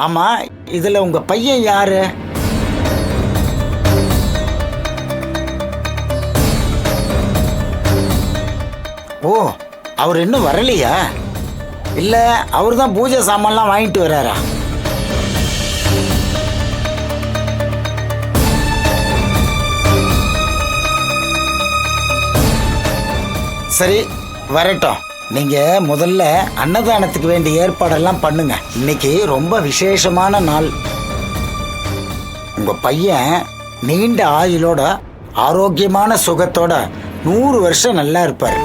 ஆமா, இதுல உங்க பையன் யாரு? ஓ, அவர் இன்னும் வரலையா? இல்ல அவர் தான் பூஜை சாமான்லாம் வாங்கிட்டு வர்றாரா? சரி, வரட்டும். நீங்க முதல்ல அன்னதானத்துக்கு வேண்டிய ஏற்பாடெல்லாம் பண்ணுங்க. இன்னைக்கு ரொம்ப விசேஷமான நாள். உங்க பையன் நீண்ட ஆயுளோட ஆரோக்கியமான சுகத்தோட 100 வருஷம் நல்லா இருப்பாரு.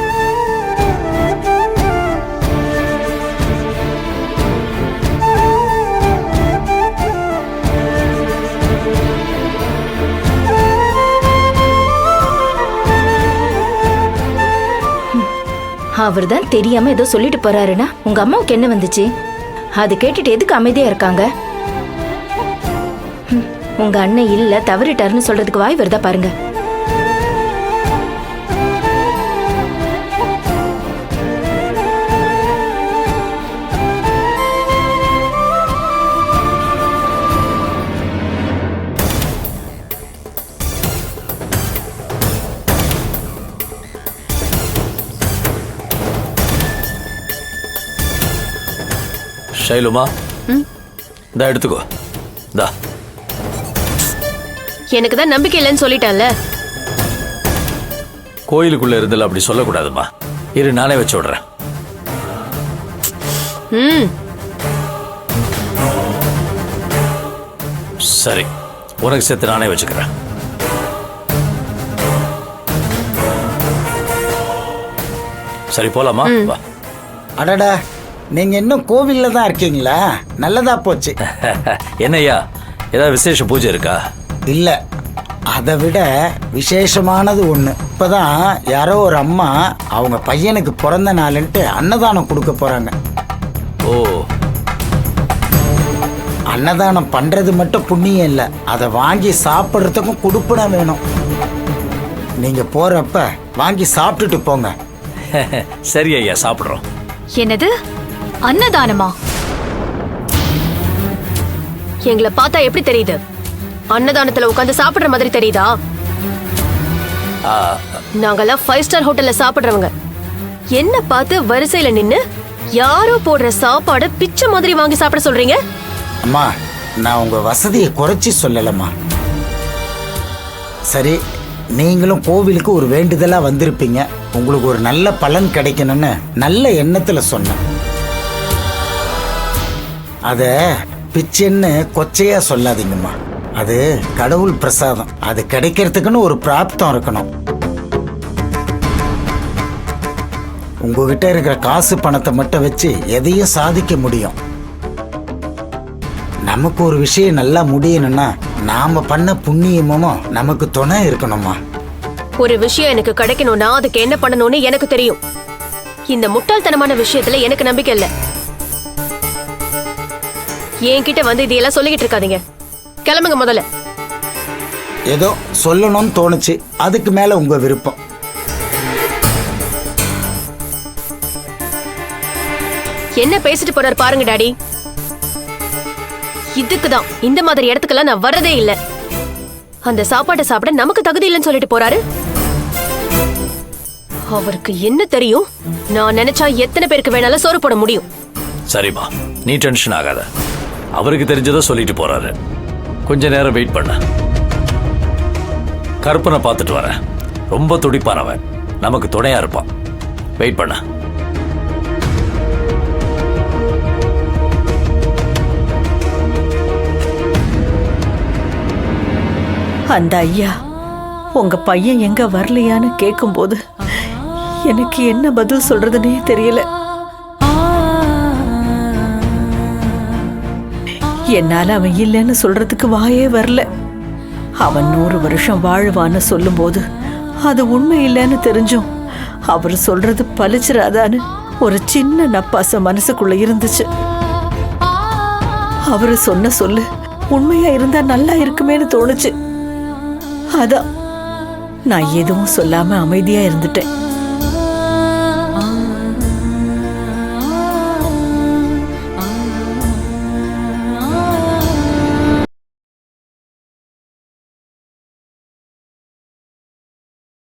அவர் தான் தெரியாம ஏதோ சொல்லிட்டு போறாருன்னா உங்க அம்மாவுக்கு என்ன வந்துச்சு? அது கேட்டுட்டு எதுக்கு அமைதியா இருக்காங்க? உங்க அண்ணன் இல்ல தவறிட்டாருன்னு சொல்றதுக்கு வாய் வருதா பாருங்க. ஷைலுமா, இந்தா எடுத்துக்கோ. இந்தா. எனக்கு தான் நம்பிக்கை இல்லைன்னு சொல்லிட்டான்ல. கோயிலுக்குள்ள இருந்தல அப்படி சொல்லக்கூடாதுமா. இரு, நானே வச்சு விடுறேன். சரி, உனக்கு சேர்த்து நானே வச்சுக்கிறேன். சரி, போலாமா? வா. அடடா, நீங்க இன்னும் கோவில்ல தான் இருக்கீங்களா? நல்லதா போச்சு. என்னய்யா, ஏதாவது விசேஷ பூஜை இருக்கா? இல்ல, அதை விட விசேஷமானது ஒண்ணு. இப்பதான் யாரோ ஒரு அம்மா அவங்க பையனுக்கு பிறந்த நாளுன்ட்டு அன்னதானம் கொடுக்க போறாங்க. ஓ, அன்னதானம் பண்றது மட்டும் புண்ணியம் இல்ல, அதை வாங்கி சாப்பிட்றதுக்கும் கொடுப்பனம் வேணும். நீங்க போறப்ப வாங்கி சாப்பிட்டுட்டு போங்க. சரி ஐயா, சாப்பிடுறோம். என்னது அன்னதானமா? எங்களை பார்த்தா எப்படி தெரியுது? அன்னதானத்துல உட்காந்து சாப்பிடுற மாதிரி தெரியுதா? நாங்கெல்லாம் 5 ஸ்டார் ஹோட்டல்ல சாப்பிடுறவங்க. என்ன பார்த்து வரிசையில நின்னு யாரோ போடுற சாப்பாடு பிச்சை மாதிரி வாங்கி சாப்பிட சொல்றீங்க? அம்மா, நான் உங்க வசதியை குறைச்சி சொல்லலம்மா. சரி, நீங்களும் கோவிலுக்கு ஒரு வேண்டுதலா வந்திருப்பீங்க. உங்களுக்கு ஒரு நல்ல பலன் கிடைக்கணும்னு நல்ல எண்ணத்துல சொன்னேன். அத பிச்சைன்னு கொச்சையா சொல்லாதீங்கம்மா. அது கடவுள் பிரசாதம். அது கிடைக்கிறதுக்குன்னு ஒரு பிராப்தம் இருக்கணும். உங்ககிட்ட இருக்கிற காசு பணத்தை மட்டும் வச்சு எதையும் சாதிக்க முடியும். நமக்கு ஒரு விஷயம் நல்லா முடியணும்னா நாம பண்ண புண்ணியமும் நமக்கு துணை இருக்கணுமா. ஒரு விஷயம் எனக்கு கிடைக்கணும்னா அதுக்கு என்ன பண்ணணும்னு எனக்கு தெரியும். இந்த முட்டாள்தனமான விஷயத்துல எனக்கு நம்பிக்கை இல்ல. என்கிட்ட வந்து இதையெல்லாம் சொல்லிக்கிட்டு இருக்காதீங்க. கிளம்புங்க முதல்ல. ஏதோ சொல்லணும்னு தோணுச்சு, அதுக்கு மேல உங்க விருப்பம். என்ன பேசிட்டு போறாரு பாருங்க டாடி. இதுக்குதான் இந்த மாதிரி இடத்துக்கெல்லாம் நான் வர்றதே இல்ல. அந்த சாப்பாட்டை சாப்பிட நமக்கு தகுதி இல்லைன்னு சொல்லிட்டு போறாரு. அவருக்கு என்ன தெரியும்? நான் நினைச்சா எத்தனை பேருக்கு வேணாலும் சோறு போட முடியும். சரிம்மா, நீ டென்ஷன் ஆகாத. அவருக்கு தெரிஞ்சதை சொல்லிட்டு போறாரு. கொஞ்ச நேரம் வெயிட் பண்ண. கற்பனை பார்த்துட்டு வரேன். ரொம்ப துடிப்பானவன், நமக்கு துணையா இருப்பான். வெயிட் பண்ண. அந்த ஐயா உங்க பையன் எங்க வரலையான்னு கேட்கும்போது எனக்கு என்ன பதில் சொல்றதுன்னே தெரியல. என்னால அவன் இல்லைன்னு சொல்றதுக்கு வாயே வரல. அவன் 100 வருஷம் வாழ்வான்னு சொல்லும்போது அது உண்மை இல்லைன்னு தெரிஞ்சும் அவர் சொல்றது பலிச்சிராதான்னு ஒரு சின்ன நப்பாசம் மனசுக்குள்ள இருந்துச்சு. அவரு சொன்ன சொல்லு உண்மையா இருந்தா நல்லா இருக்குமேன்னு தோணுச்சு. அதான் நான் எதுவும் சொல்லாம அமைதியா இருந்துட்டேன்.